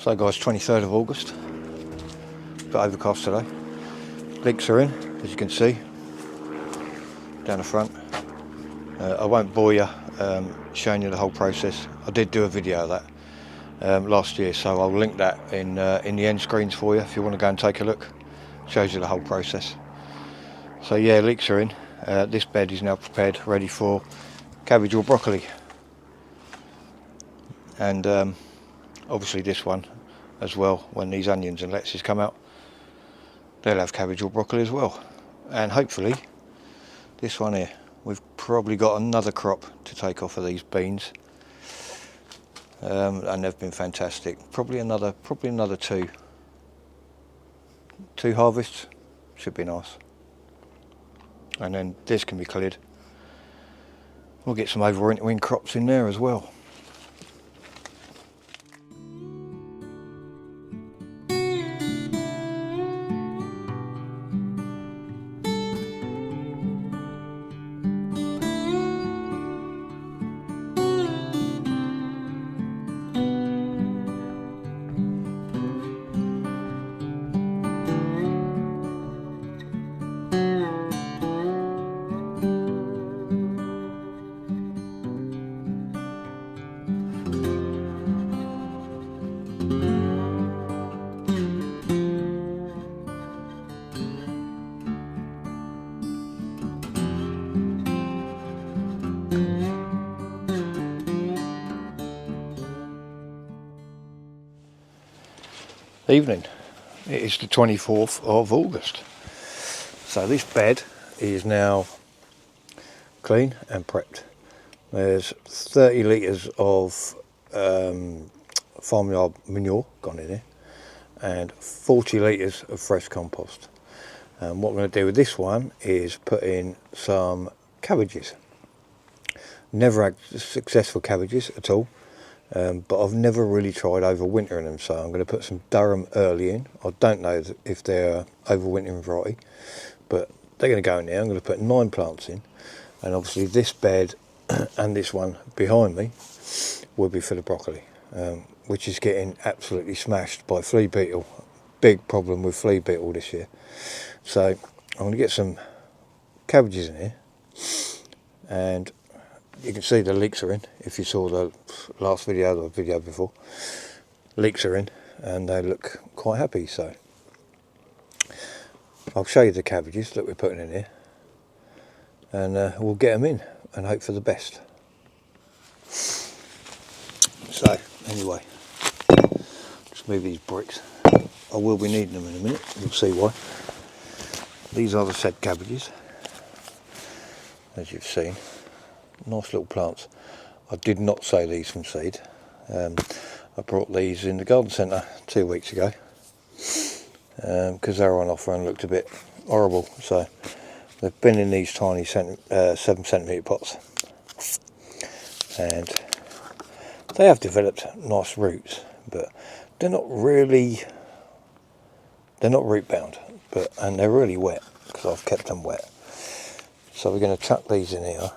So guys, 23rd of August, a bit overcast today. Leeks are in, as you can see, down the front. I won't bore you showing you the whole process. I did do a video of that last year, so I'll link that in the end screens for you if you want to go and take a look. Shows you the whole process. So yeah, leeks are in. This bed is now prepared, ready for cabbage or broccoli. And obviously this one as well, when these onions and lettuces come out, they'll have cabbage or broccoli as well. And hopefully this one here, we've probably got another crop to take off of these beans, and they've been fantastic. Probably another two harvests should be nice. And then this can be cleared. We'll get some overwintering crops in there as well. Evening. It is the 24th of August. So this bed is now clean and prepped. There's 30 litres of farmyard manure gone in here and 40 litres of fresh compost. And what I'm going to do with this one is put in some cabbages. Never had successful cabbages at all. But I've never really tried overwintering them, so I'm going to put some Durham early in. I don't know if they're overwintering variety, but they're going to go in there. I'm going to put 9 plants in, and obviously this bed and this one behind me will be for the broccoli, which is getting absolutely smashed by flea beetle. Big problem with flea beetle this year. So I'm going to get some cabbages in here, and you can see the leeks are in. If you saw the last video, or the video before, leeks are in and they look quite happy. So I'll show you the cabbages that we're putting in here, and we'll get them in and hope for the best. So anyway, just move these bricks. I will be needing them in a minute, you'll see why. These are the said cabbages, as you've seen. Nice little plants. I did not sow these from seed. I brought these in the garden centre 2 weeks ago because they were on offer and looked a bit horrible. So they've been in these tiny 7cm pots, and they have developed nice roots, but they're not root bound, and they're really wet because I've kept them wet. So we're going to chuck these in here.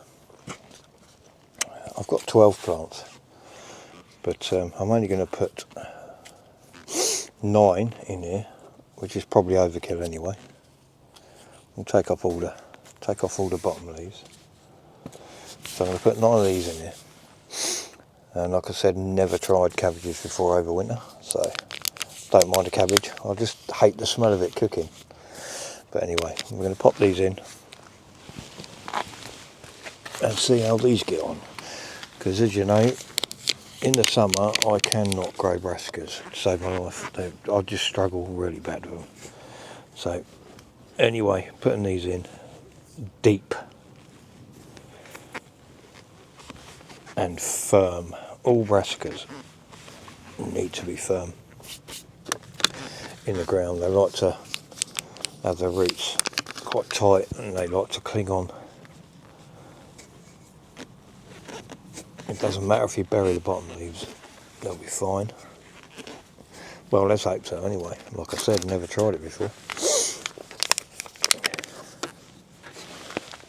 I've got 12 plants, but I'm only going to put 9 in here, which is probably overkill anyway. We'll take off all the bottom leaves. So I'm going to put 9 of these in here. And like I said, never tried cabbages before over winter, so don't mind a cabbage. I just hate the smell of it cooking. But anyway, we're going to pop these in and see how these get on. Because as you know, in the summer I cannot grow brassicas to save my life. I just struggle really bad with them. So anyway, putting these in deep and firm. All brassicas need to be firm in the ground. They like to have their roots quite tight and they like to cling on. It doesn't matter if you bury the bottom leaves, they'll be fine. Well, let's hope so anyway. Like I said, never tried it before.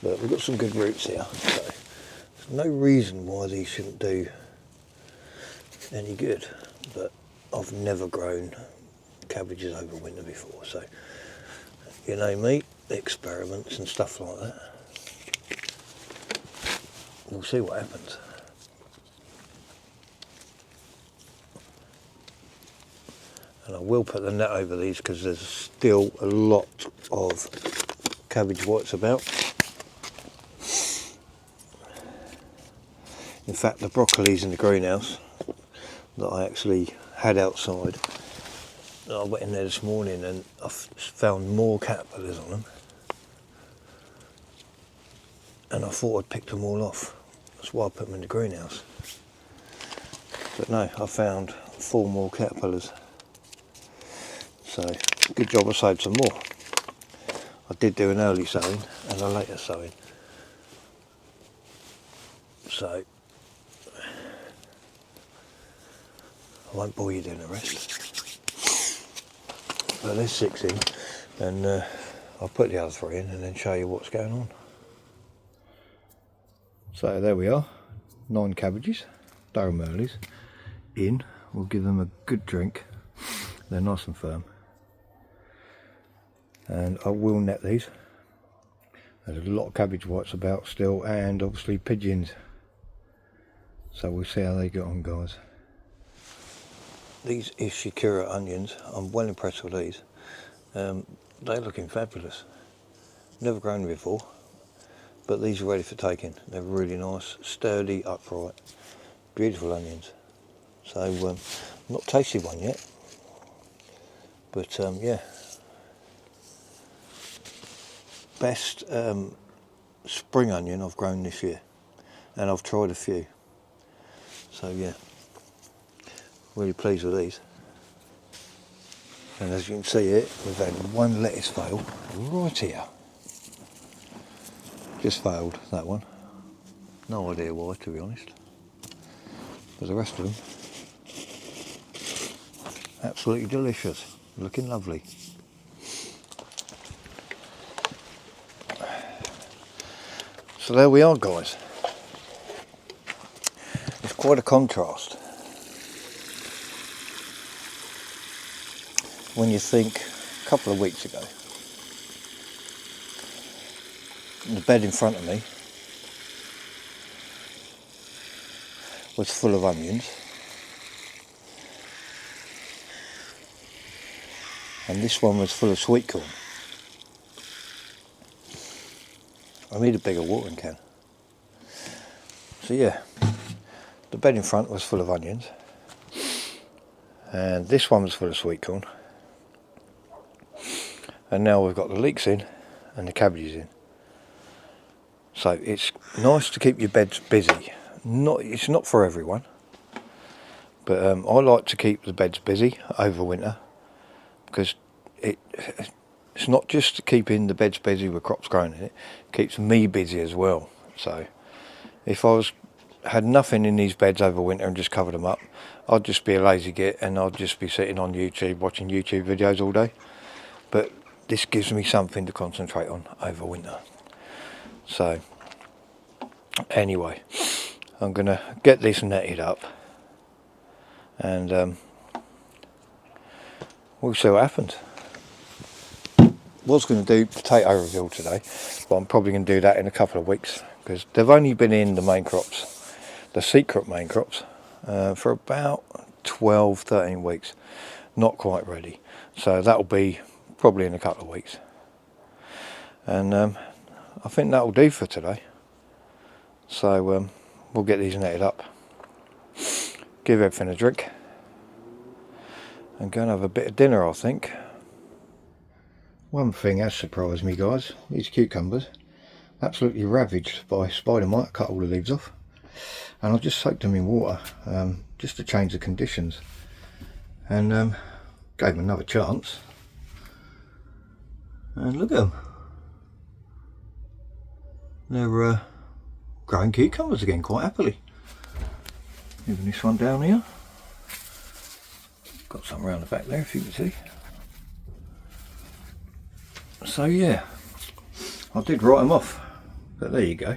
But we've got some good roots here, so there's no reason why these shouldn't do any good. But I've never grown cabbages over winter before, so you know me, experiments and stuff like that. We'll see what happens. And I will put the net over these because there's still a lot of cabbage whites about. In fact, the broccolis in the greenhouse that I actually had outside, I went in there this morning and I found more caterpillars on them, and I thought I'd picked them all off. That's why I put them in the greenhouse. But no, I found 4 more caterpillars. So good job I saved some more. I did do an early sowing and a later sowing. So I won't bore you doing the rest. But there's 6 in, and I'll put the other 3 in and then show you what's going on. So there we are, 9 cabbages, Durham earlies, in. We'll give them a good drink. They're nice and firm. And I will net these. There's a lot of cabbage whites about still, and obviously pigeons. So we'll see how they get on, guys. These Ishikura onions, I'm well impressed with these. They're looking fabulous. Never grown them before, but these are ready for taking. They're really nice, sturdy, upright, beautiful onions. So not tasted one yet, but yeah. Best spring onion I've grown this year, and I've tried a few. So yeah, really pleased with these. And as you can see here, we've had 1 lettuce fail right here. Just failed, that one. No idea why, to be honest. But the rest of them, absolutely delicious, looking lovely. So there we are, guys. It's quite a contrast when you think a couple of weeks ago, the bed in front of me was full of onions, and this one was full of sweet corn. I need a bigger watering can. So yeah, the bed in front was full of onions, and this one was full of sweet corn, and now we've got the leeks in and the cabbages in. So it's nice to keep your beds busy. It's not for everyone, but I like to keep the beds busy over winter, because it's not just keeping the beds busy with crops growing in it, it keeps me busy as well. So if I had nothing in these beds over winter and just covered them up, I'd just be a lazy git and I'd just be sitting on YouTube watching YouTube videos all day. But this gives me something to concentrate on over winter. So anyway, I'm gonna get this netted up, and we'll see what happens. Was going to do potato reveal today, but I'm probably going to do that in a couple of weeks, because they've only been in the main crops, the secret main crops, for about 12-13 weeks, not quite ready. So that'll be probably in a couple of weeks, and I think that'll do for today. So we'll get these netted up, give everything a drink, and go and have a bit of dinner, I think. One thing has surprised me, guys, these cucumbers, absolutely ravaged by spider mite. Cut all the leaves off, and I've just soaked them in water, just to change the conditions, and gave them another chance, and look at them, they're growing cucumbers again quite happily. Even this one down here, got some around the back there if you can see. So yeah, I did write them off, but there you go.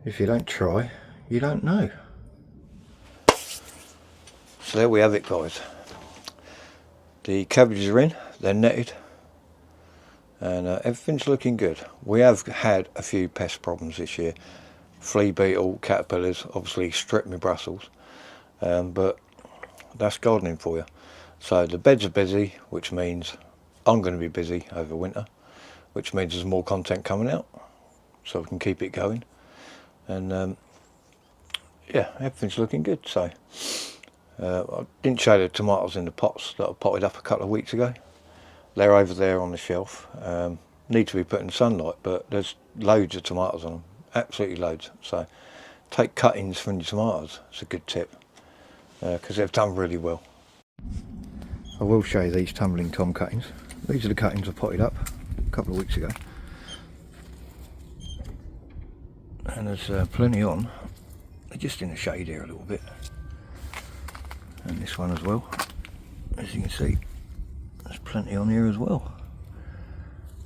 If you don't try, you don't know. So there we have it, guys. The cabbages are in, they're netted, and everything's looking good. We have had a few pest problems this year. Flea beetle, caterpillars, obviously stripped me Brussels, but that's gardening for you. So the beds are busy, which means I'm going to be busy over winter, which means there's more content coming out, so we can keep it going. And yeah, everything's looking good. So I didn't show the tomatoes in the pots that I potted up a couple of weeks ago. They're over there on the shelf. Need to be put in sunlight, but there's loads of tomatoes on them, absolutely loads. So take cuttings from your tomatoes. It's a good tip, because they've done really well. I will show you these tumbling tom cuttings. These are the cuttings I potted up a couple of weeks ago, and there's plenty on. They're just in the shade here a little bit, and this one as well. As you can see, there's plenty on here as well.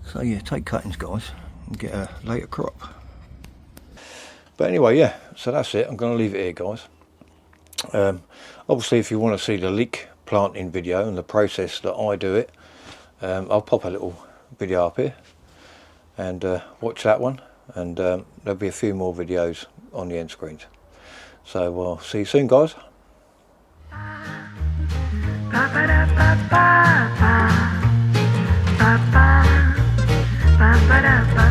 So yeah, take cuttings, guys, and get a later crop. But anyway, yeah, so that's it. I'm going to leave it here, guys. Obviously, if you want to see the leek planting video and the process that I do it, I'll pop a little video up here and watch that one, and there'll be a few more videos on the end screens. So I'll see you soon, guys. Ba ba da ba ba ba ba ba ba ba.